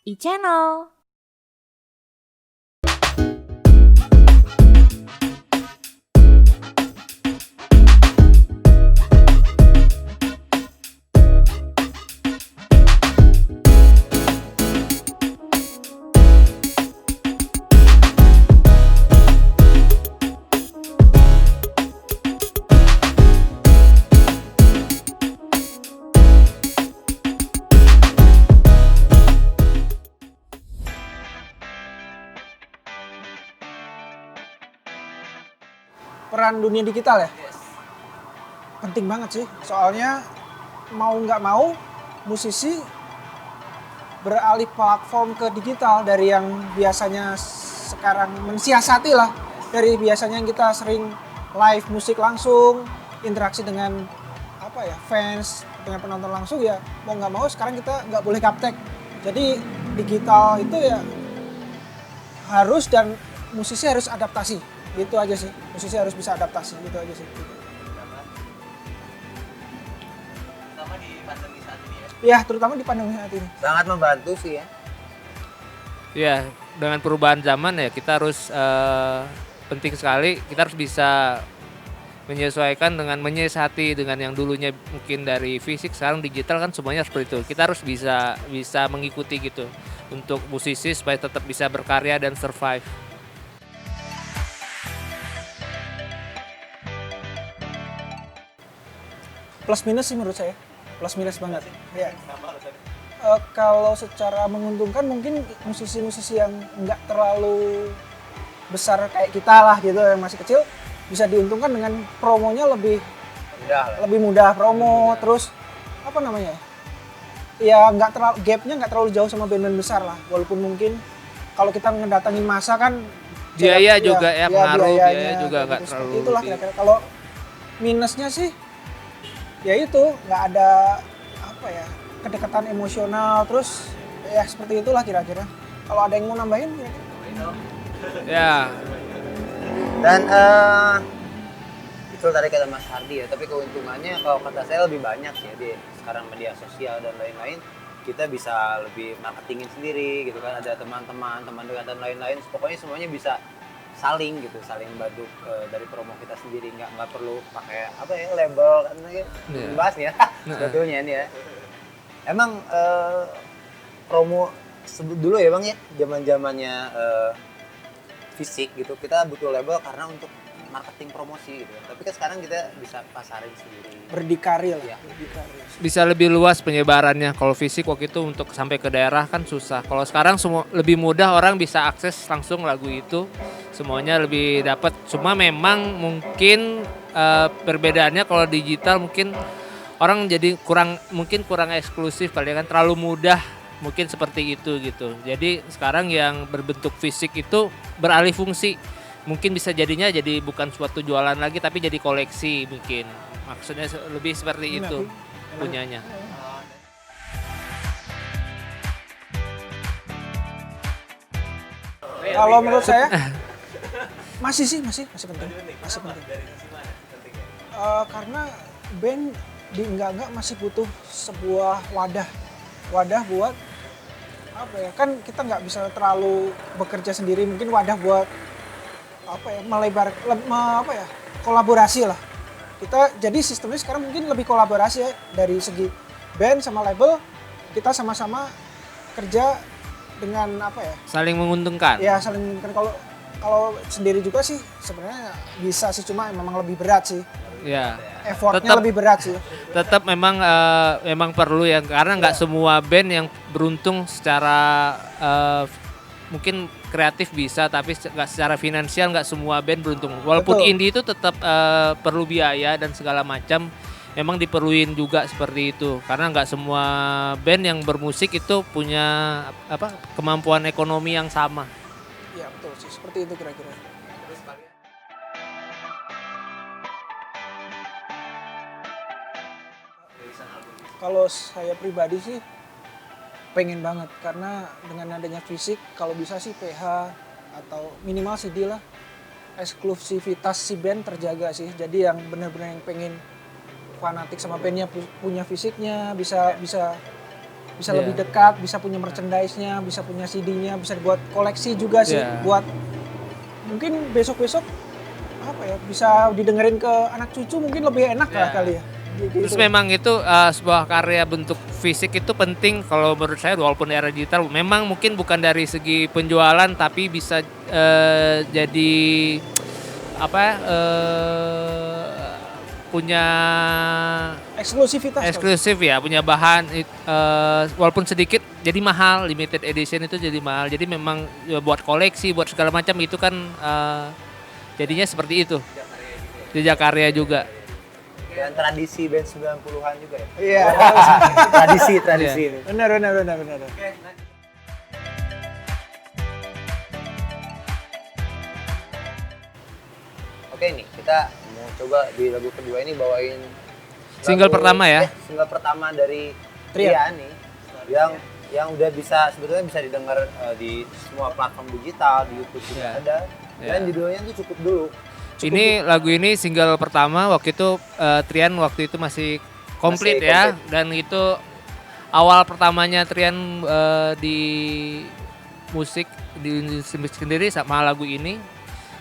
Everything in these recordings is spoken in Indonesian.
e-channel. Peran dunia digital ya? Penting banget sih, soalnya mau nggak mau musisi beralih platform ke digital dari yang biasanya sekarang mensiasati lah. Dari biasanya yang kita sering live musik langsung, interaksi dengan fans, dengan penonton langsung, ya mau nggak mau sekarang kita nggak boleh gaptek. Jadi digital itu ya harus, dan musisi harus adaptasi. Gitu aja sih, musisi harus bisa adaptasi, gitu aja sih. Terutama di pandemi saat ini ya. Ya, terutama di pandemi saat ini. Sangat membantu sih ya. Ya, dengan perubahan zaman ya kita harus penting sekali kita harus bisa menyesuaikan dengan menyiasati dengan yang dulunya mungkin dari fisik sekarang digital kan semuanya seperti itu. Kita harus bisa mengikuti gitu untuk musisi supaya tetap bisa berkarya dan survive. Plus minus sih menurut saya, plus minus banget. Ya. Kalau secara menguntungkan mungkin musisi-musisi yang nggak terlalu besar kayak kita lah gitu, yang masih kecil, bisa diuntungkan dengan promonya lebih mudah promo. Terus ya nggak terlalu, gapnya nggak terlalu jauh sama band-band besar lah, walaupun mungkin kalau kita ngedatangin masa kan Biaya juga ya pengaruh, biaya biayanya juga nggak gitu. terlalu Itulah tinggi. kira-kira. Kalau minusnya sih ya itu nggak ada kedekatan emosional, terus ya seperti itulah kira-kira. Kalau ada yang mau nambahin kira-kira. Ya, Dan betul tadi kata Mas Hardi ya, tapi keuntungannya kalau kata saya lebih banyak sih ya, di sekarang media sosial dan lain-lain, kita bisa lebih marketingin sendiri gitu kan, ada teman-teman, teman dekat dan lain-lain, pokoknya semuanya bisa saling bantu dari promo kita sendiri, nggak perlu pakai label kan bahas nih ya sebetulnya ini ya. Emang promo dulu ya Bang ya, zaman-zamannya fisik gitu kita butuh label karena untuk marketing promosi gitu. Tapi kan sekarang kita bisa pasarin sendiri. Berdikari lah. Ya. Berdikari. bisa lebih luas penyebarannya. Kalau fisik waktu itu untuk sampai ke daerah kan susah. Kalau sekarang semua lebih mudah, orang bisa akses langsung lagu itu. Semuanya lebih dapat. Cuma memang mungkin perbedaannya kalau digital mungkin orang jadi kurang eksklusif kali ya kan, terlalu mudah mungkin seperti itu gitu. Jadi sekarang yang berbentuk fisik itu beralih fungsi. Mungkin bisa jadinya jadi bukan suatu jualan lagi tapi jadi koleksi mungkin. Maksudnya lebih seperti itu punyanya. Kalau menurut saya masih penting. Karena band di enggak masih butuh sebuah wadah buat kan kita nggak bisa terlalu bekerja sendiri, mungkin wadah buat melebar kolaborasi lah. Kita jadi sistemnya sekarang mungkin lebih kolaborasi ya, dari segi band sama label, kita sama-sama kerja dengan Saling menguntungkan. ya saling menguntungkan. Kalau sendiri juga sih sebenarnya bisa sih, cuma memang lebih berat sih, Ya. effortnya lebih berat sih. Tetap memang perlu ya, karena nggak semua band yang beruntung secara mungkin kreatif bisa, tapi nggak secara finansial nggak semua band beruntung. Walaupun Betul. indie itu tetap perlu biaya dan segala macam, memang diperluin juga seperti itu. Karena nggak semua band yang bermusik itu punya kemampuan ekonomi yang sama. Ya betul sih, seperti itu kira-kira. Kalau saya pribadi sih pengen banget, karena dengan adanya fisik kalau bisa sih PH atau minimal CD lah, eksklusivitas si band terjaga sih. Jadi yang benar-benar yang pengen fanatik sama bandnya punya fisiknya, bisa bisa lebih dekat, bisa punya merchandise-nya, bisa punya CD-nya, bisa buat koleksi juga sih, buat mungkin besok-besok apa ya, bisa didengerin ke anak cucu mungkin lebih enak lah kali ya. Gitu. Terus memang itu sebuah karya bentuk fisik itu penting kalau menurut saya, walaupun era digital memang mungkin bukan dari segi penjualan tapi bisa jadi apa punya eksklusif ya, punya bahan walaupun sedikit jadi mahal, limited edition itu jadi mahal. Jadi memang ya, buat koleksi, buat segala macam itu kan jadinya seperti itu. Jejak karya juga. Dan tradisi band 90-an juga ya. Iya. tradisi ini. Benar. Oke nih, kita mau coba di lagu kedua ini bawain Single lagu- pertama ya? Single pertama dari Trian. Trian nih. Yang udah sebetulnya bisa didengar di semua platform digital, di YouTube juga ada. Dan judulnya tuh Cukup Dulu. Ini lagu ini single pertama waktu itu Trian waktu itu masih komplit ya, dan itu awal pertamanya Trian di musik di sendiri sama lagu ini.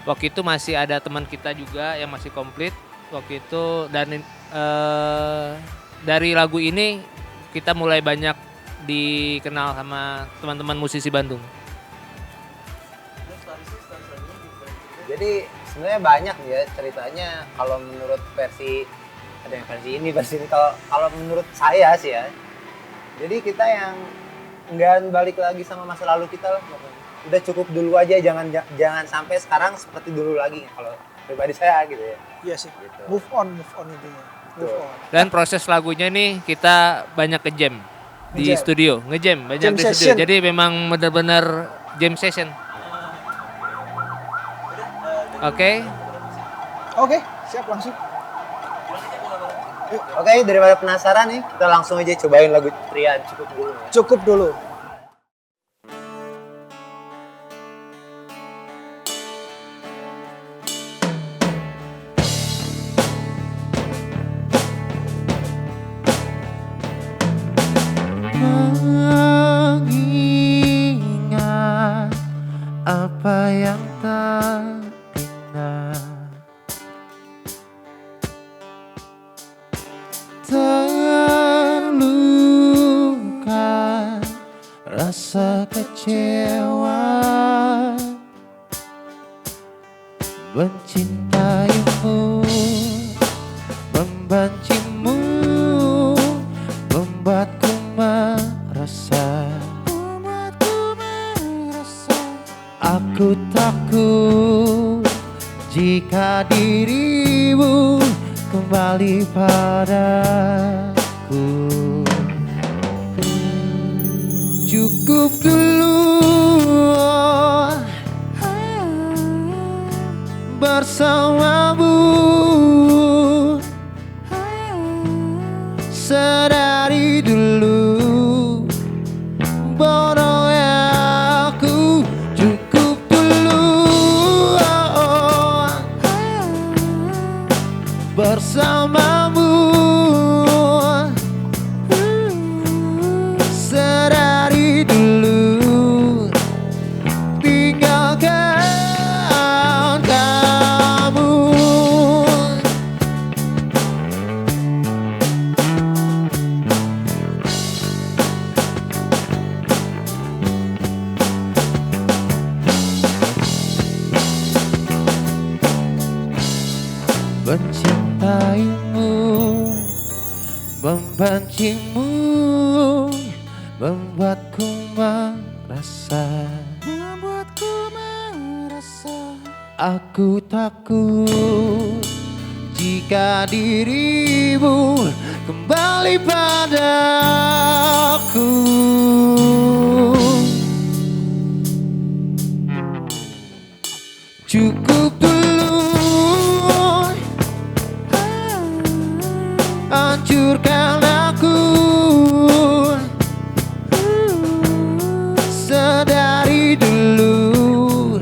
Waktu itu masih ada teman kita juga yang masih komplit waktu itu, dan dari lagu ini kita mulai banyak dikenal sama teman-teman musisi Bandung. Jadi sebenarnya banyak nih ya ceritanya, kalau menurut versi ada yang versi ini kalau menurut saya sih ya. Jadi kita yang enggak balik lagi sama masa lalu kita lah. Udah cukup dulu aja, jangan sampai sekarang seperti dulu lagi kalau pribadi saya gitu ya. Iya sih. Gitu. Move on intinya. Move on. Dan proses lagunya nih kita banyak ke jam di Nge-jam. studio, nge-jam banyak Jam di studio. session. Jadi memang benar-benar jam session. Oke. Oke, siap langsung. Oke, daripada penasaran nih, kita langsung aja cobain lagu Trian Cukup Dulu. Cukup dulu. Mengingat apa yang tak pernah terluka, rasa kecewa mencintaimu, membencimu, membuatku merasa aku takut jika dirimu kembali padaku. Cukup dulu bersamamu, sedari dulu bodohnya aku. Cukup dulu bersamamu, sedari dulu tinggalkan kamu. Mencintaimu, membencimu, membuatku merasa aku takut jika dirimu kembali padaku. Cukup dulu hancurkan aku, sedari dulu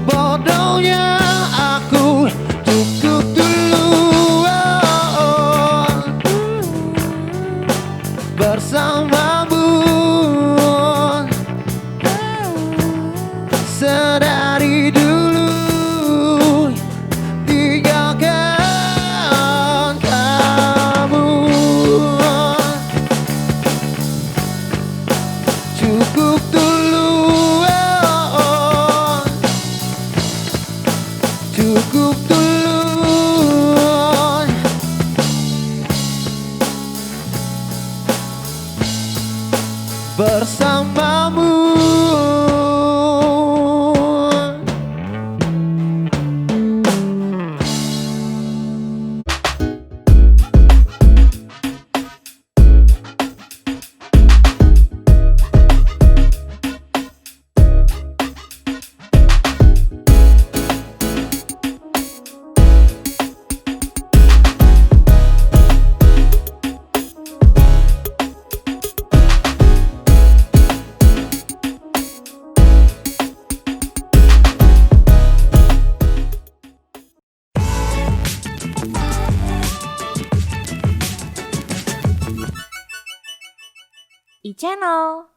bodohnya aku. Cukup dulu bersamamu, e-channel.